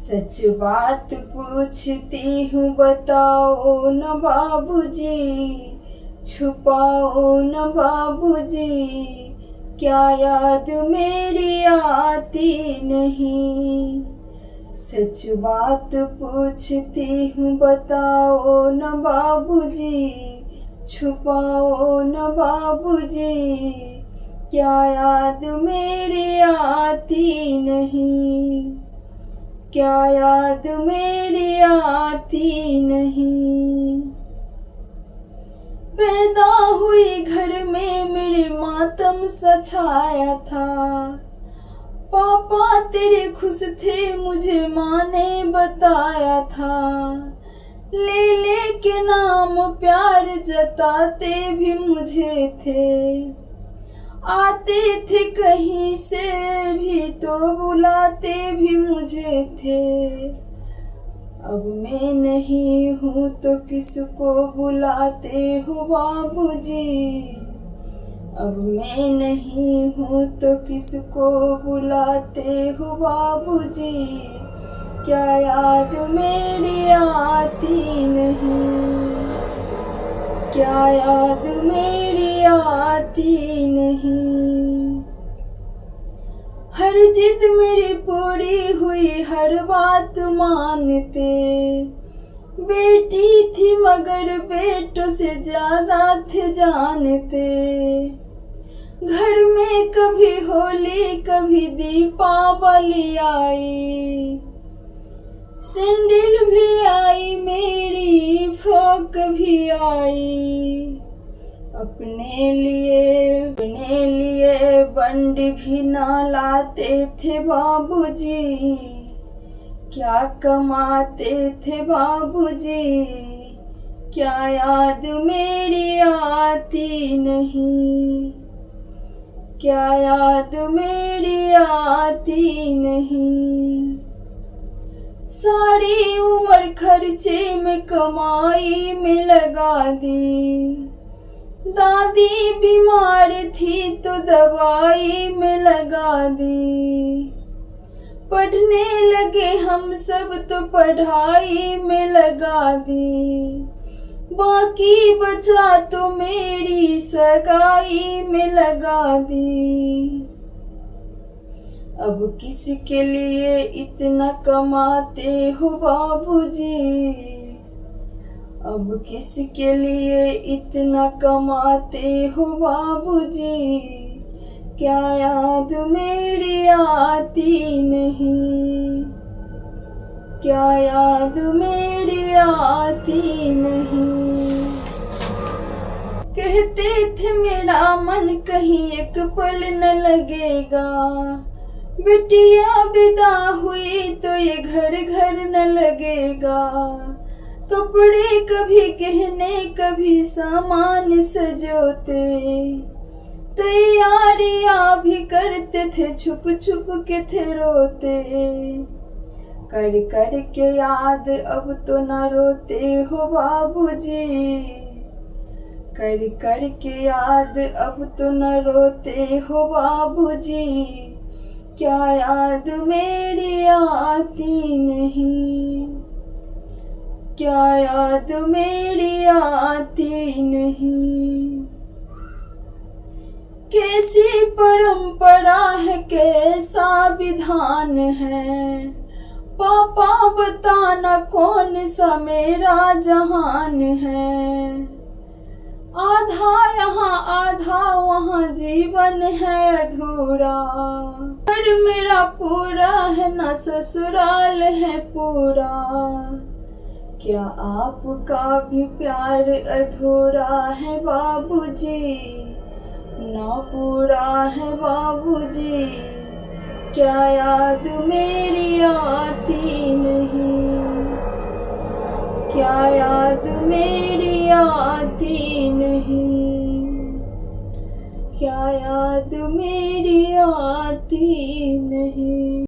सच बात पूछती हूँ बताओ न बाबूजी, छुपाओ न बाबूजी, क्या याद मेरी आती नहीं। सच बात पूछती हूँ बताओ न बाबूजी, छुपाओ न बाबूजी, क्या याद मेरी आती नहीं, क्या याद मेरी आती नहीं। पैदा हुई घर में मेरे मातम सा छाया था, पापा तेरे खुश थे मुझे माँ ने बताया था। ले के नाम प्यार जताते भी मुझे थे, आते थे कहीं से भी तो बुलाते भी मुझे थे। अब मैं नहीं हूँ तो किसको बुलाते हो बाबूजी, अब मैं नहीं हूँ तो किसको बुलाते हो बाबूजी, क्या याद मेरी आती नहीं, क्या याद मेरी आती नहीं। हर जिद मेरी पूरी हुई हर बात मानते, बेटी थी मगर बेटों से ज्यादा थे जानते। घर में कभी होली कभी दीपावली आई, सैंडल भी आई मेरी फ्रॉक भी आई। अपने लिए बंड भी ना लाते थे बाबूजी, क्या कमाते थे बाबूजी, क्या याद मेरी आती नहीं, क्या याद मेरी आती नहीं। सारी उम्र खर्चे में कमाई में लगा दी, दादी बीमार थी तो दवाई में लगा दी। पढ़ने लगे हम सब तो पढ़ाई में लगा दी, बाकी बचा तो मेरी सगाई में लगा दी। अब किसके लिए इतना कमाते हो बाबूजी, अब किसके लिए इतना कमाते हो बाबूजी, क्या याद मेरी आती नहीं, क्या याद मेरी आती नहीं। कहते थे मेरा मन कहीं एक पल न लगेगा, बिटिया विदा हुई तो ये घर घर न लगेगा। कपड़े कभी गहने कभी सामान सजोते, तैयारियां भी करते थे छुप छुप के थे रोते। कर के याद अब तो न रोते हो बाबूजी, कर के याद अब तो न रोते हो बाबूजी, क्या याद मेरी आती नहीं, क्या याद मेरी आती नहीं। कैसी परंपरा है कैसा विधान है, पापा बताना कौन सा मेरा जहान है। आधा यहाँ आधा वहाँ जीवन है अधूरा, घर मेरा पूरा है न ससुराल है पूरा। क्या आपका भी प्यार अधूरा है बाबूजी, ना पूरा है बाबूजी, क्या याद मेरी आती नहीं, क्या याद मेरी आती नहीं, क्या याद मेरी आती नहीं।